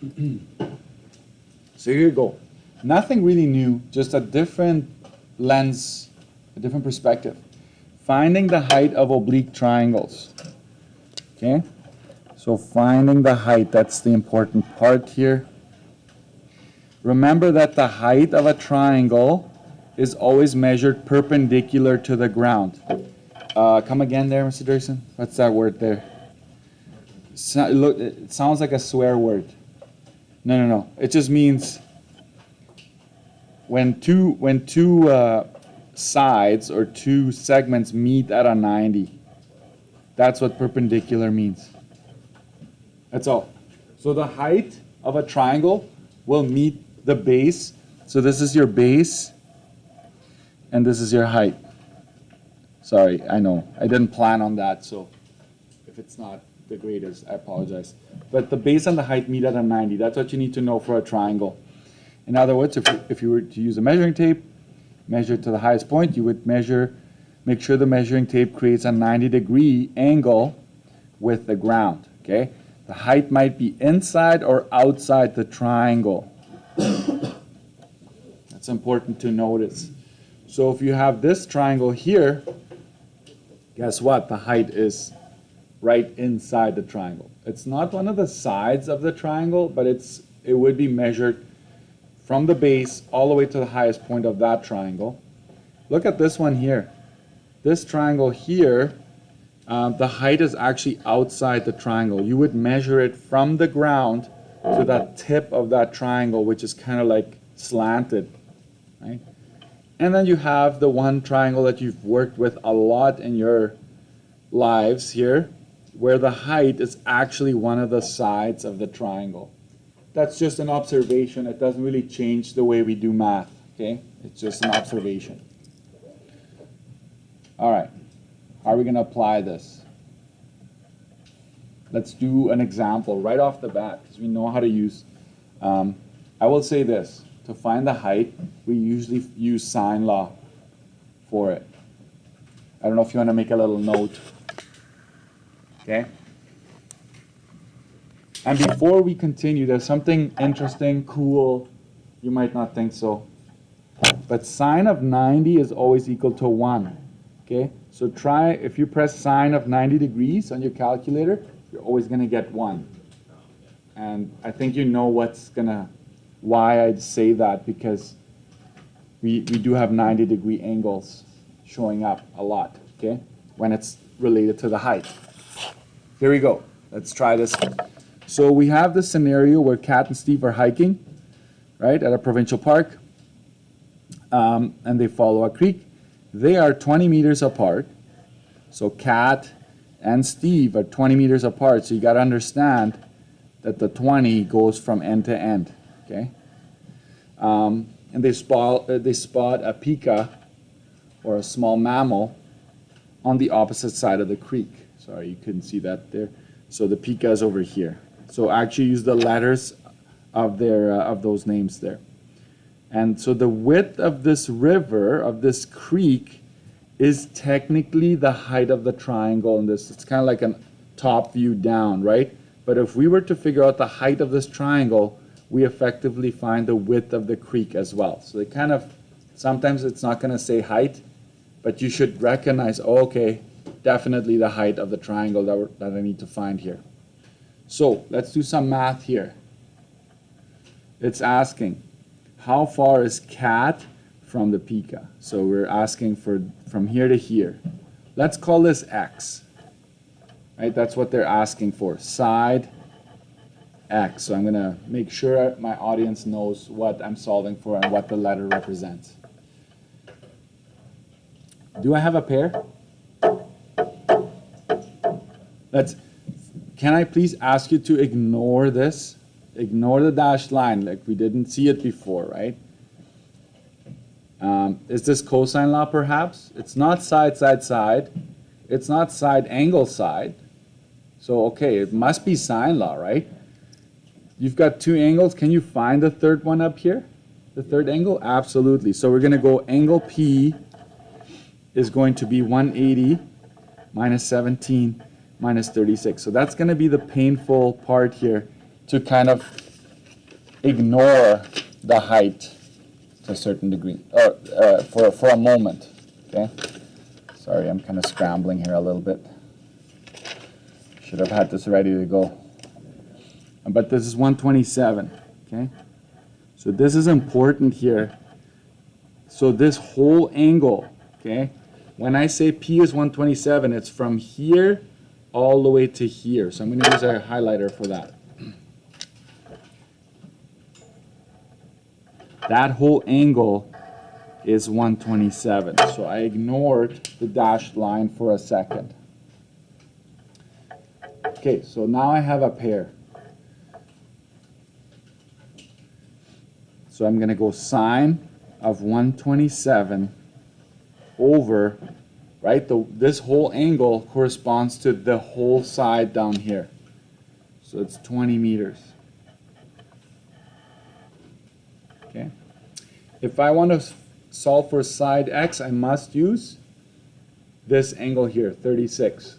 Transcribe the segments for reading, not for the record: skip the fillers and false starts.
So here you go. Nothing really new, just a different lens, a different perspective. Finding the height of oblique triangles. Okay? So finding the height, that's the important part here. Remember that the height of a triangle is always measured perpendicular to the ground. Come again there, Mr. Durson? What's that word there? Look, it sounds like a swear word. No. It just means when two sides or two segments meet at a 90. That's what perpendicular means. That's all. So the height of a triangle will meet the base. So this is your base, and this is your height. Sorry, I know. I didn't plan on that, so if it's not the greatest, I apologize. But the base and the height meet at a 90. That's what you need to know for a triangle. In other words, if you were to use a measuring tape, measure to the highest point, you would make sure the measuring tape creates a 90-degree angle with the ground, okay? The height might be inside or outside the triangle. That's important to notice. So if you have this triangle here, guess what? The height is right inside the triangle. It's not one of the sides of the triangle, but it would be measured from the base all the way to the highest point of that triangle. Look at this one here. This triangle here, the height is actually outside the triangle. You would measure it from the ground to the tip of that triangle, which is kind of like slanted, right? And then you have the one triangle that you've worked with a lot in your lives here, where the height is actually one of the sides of the triangle. That's just an observation. It doesn't really change the way we do math, okay? It's just an observation. All right, how are we going to apply this? Let's do an example right off the bat, because we know how to use. I will say this. To find the height, we usually use sine law for it. I don't know if you want to make a little note. Okay? And before we continue, there's something interesting, cool. You might not think so. But sine of 90 is always equal to 1. Okay? So try, if you press sine of 90 degrees on your calculator, you're always going to get 1. And I think you know why I'd say that, because we do have 90-degree angles showing up a lot, okay, when it's related to the height. Here we go. Let's try this. So we have this scenario where Kat and Steve are hiking, right, at a provincial park, and they follow a creek. They are 20 meters apart. So Kat and Steve are 20 meters apart. So you got to understand that the 20 goes from end to end. Okay, and they spot a pika, or a small mammal, on the opposite side of the creek. Sorry, you couldn't see that there. So the pika is over here. So actually use the letters of those names there. And so the width of this river, of this creek, is technically the height of the triangle in this. It's kind of like a top view down, right? But if we were to figure out the height of this triangle, we effectively find the width of the creek as well. So they kind of, sometimes it's not going to say height, but you should recognize, oh, okay, definitely the height of the triangle that I need to find here. So let's do some math here. It's asking, how far is Kat from the pika? So we're asking for from here to here. Let's call this X. Right? That's what they're asking for. Side X. So I'm going to make sure my audience knows what I'm solving for and what the letter represents. Do I have a pair? Can I please ask you to ignore this? Ignore the dashed line, like we didn't see it before, right? Is this cosine law perhaps? It's not side, side, side. It's not side, angle, side. So, okay, it must be sine law, right? You've got two angles. Can you find the third one up here? The third angle? Absolutely. So we're going to go angle P is going to be 180 minus 17 minus 36. So that's going to be the painful part here to kind of ignore the height to a certain degree, or for a moment, okay? Sorry, I'm kind of scrambling here a little bit. Should have had this ready to go. But this is 127, okay? So this is important here. So this whole angle, okay? When I say P is 127, it's from here all the way to here. So I'm going to use a highlighter for that. That whole angle is 127. So I ignored the dashed line for a second. Okay, so now I have a pair. So I'm going to go sine of 127 over, right, this whole angle corresponds to the whole side down here. So it's 20 meters. Okay. If I want to solve for side x, I must use this angle here, 36.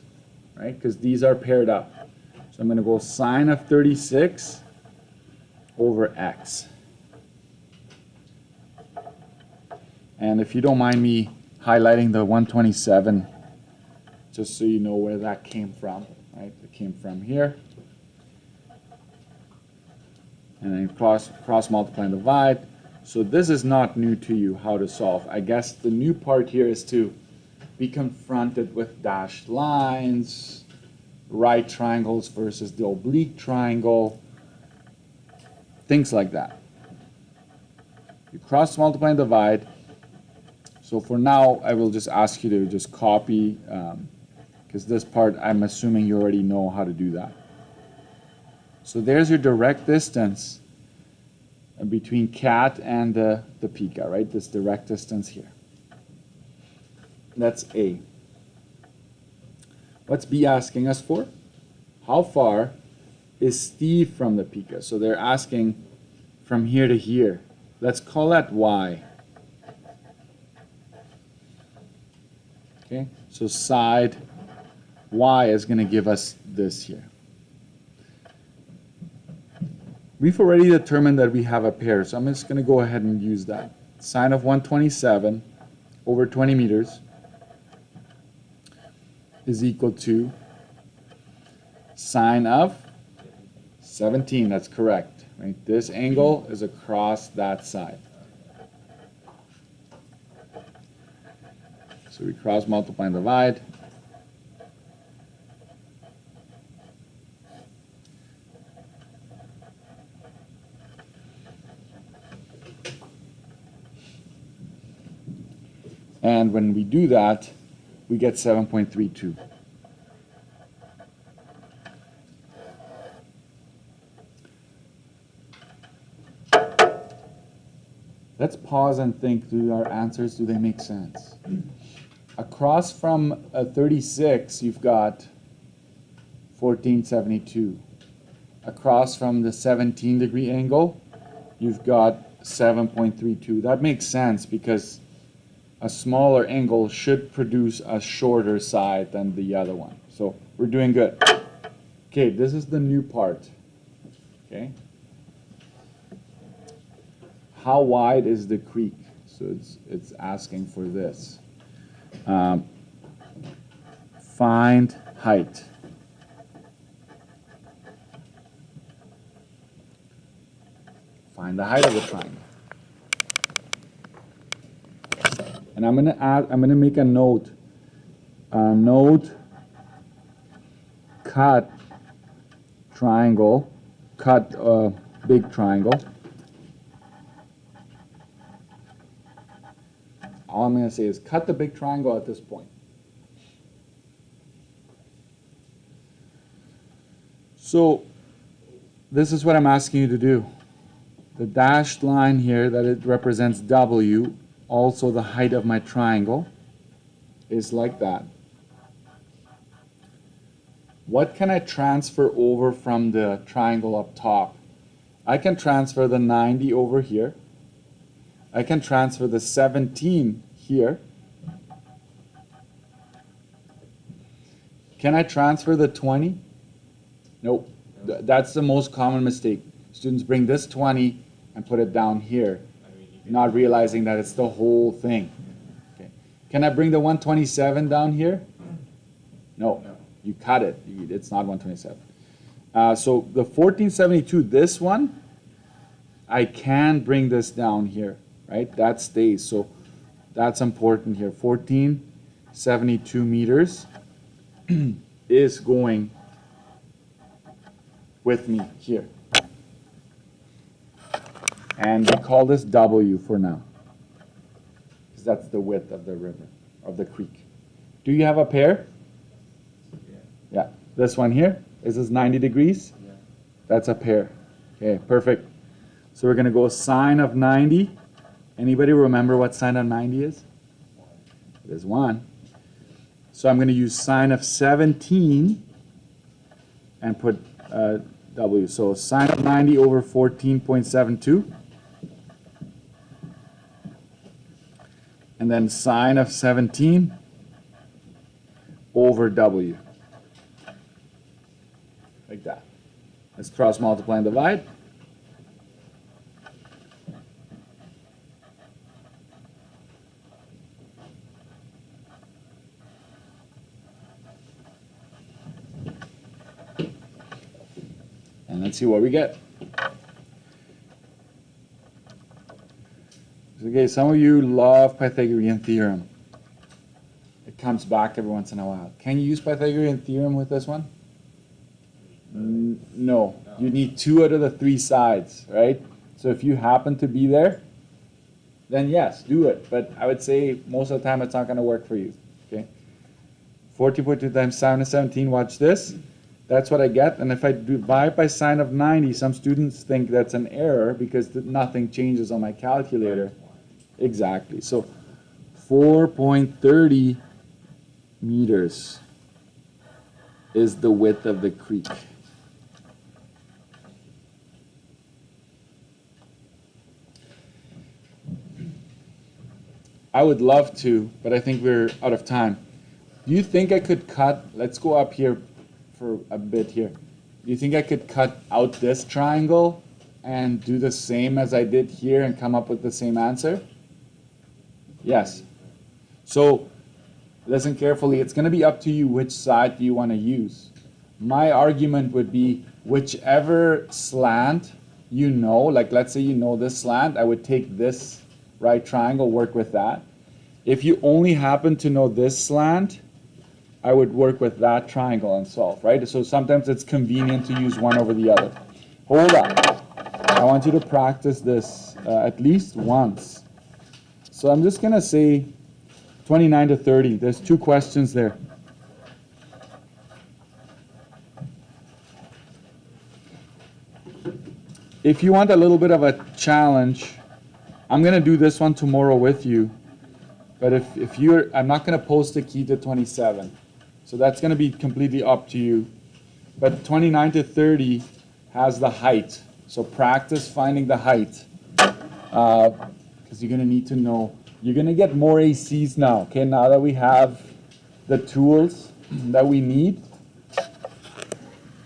Right? Because these are paired up. So I'm going to go sine of 36 over x. And if you don't mind me highlighting the 127, just so you know where that came from, right? It came from here. And then cross multiply and divide. So this is not new to you, how to solve. I guess the new part here is to be confronted with dashed lines, right triangles versus the oblique triangle, things like that. You cross multiply and divide. So for now, I will just ask you to just copy, because this part, I'm assuming you already know how to do that. So there's your direct distance between cat and the pica, right? This direct distance here. That's A. What's B asking us for? How far is Steve from the pica? So they're asking from here to here. Let's call that Y. Okay, so side Y is going to give us this here. We've already determined that we have a pair, so I'm just going to go ahead and use that. Sine of 127 over 20 meters is equal to sine of 17. That's correct. Right? This angle is across that side. So we cross multiply and divide. And when we do that, we get 7.32. Let's pause and think, do our answers, do they make sense? Across from a 36, you've got 1472. Across from the 17-degree angle, you've got 7.32. That makes sense because a smaller angle should produce a shorter side than the other one. So we're doing good. Okay, this is the new part. Okay. How wide is the creek? So it's asking for this. Find height. Find the height of the triangle. And I'm gonna make a note. Note cut triangle, cut big triangle. All I'm going to say is cut the big triangle at this point. So this is what I'm asking you to do. The dashed line here that it represents W, also the height of my triangle, is like that. What can I transfer over from the triangle up top? I can transfer the 90 over here. I can transfer the 17 here. Can I transfer the 20? Nope. That's the most common mistake. Students bring this 20 and put it down here, not realizing that it's the whole thing. Okay. Can I bring the 127 down here? No. You cut it. It's not 127. So the 1472, this one, I can bring this down here, right? That stays. So that's important here. 1472 meters is going with me here. And we call this W for now, because that's the width of the river, of the creek. Do you have a pair? Yeah. This one here, is this 90 degrees? Yeah. That's a pair. Okay, perfect. So we're going to go sine of 90. Anybody remember what sine of 90 is? It is 1. So I'm going to use sine of 17 and put W. So sine of 90 over 14.72. And then sine of 17 over W. Like that. Let's cross multiply and divide. And let's see what we get. Okay, some of you love Pythagorean theorem. It comes back every once in a while. Can you use Pythagorean theorem with this one? No. You need 2 out of the 3 sides, right? So if you happen to be there, then yes, do it. But I would say most of the time it's not going to work for you. Okay. 14.2 times sine of 17, watch this. That's what I get. And if I divide by sine of 90, some students think that's an error because nothing changes on my calculator. Exactly. So 4.30 meters is the width of the creek. I would love to, but I think we're out of time. Do you think I could cut, let's go up here for a bit here. Do you think I could cut out this triangle and do the same as I did here and come up with the same answer? Yes. So listen carefully. It's going to be up to you which side do you want to use. My argument would be whichever slant you know, like let's say you know this slant, I would take this right triangle, work with that. If you only happen to know this slant, I would work with that triangle and solve, right? So sometimes it's convenient to use one over the other. Hold on. I want you to practice this at least once. So I'm just going to say 29 to 30. There's 2 questions there. If you want a little bit of a challenge, I'm going to do this one tomorrow with you. But if you're, I'm not going to post a key to 27. So that's going to be completely up to you. But 29 to 30 has the height. So practice finding the height. Because you're going to need to know. You're going to get more ACs now. Okay, now that we have the tools that we need,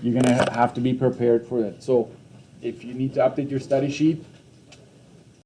you're going to have to be prepared for it. So if you need to update your study sheet,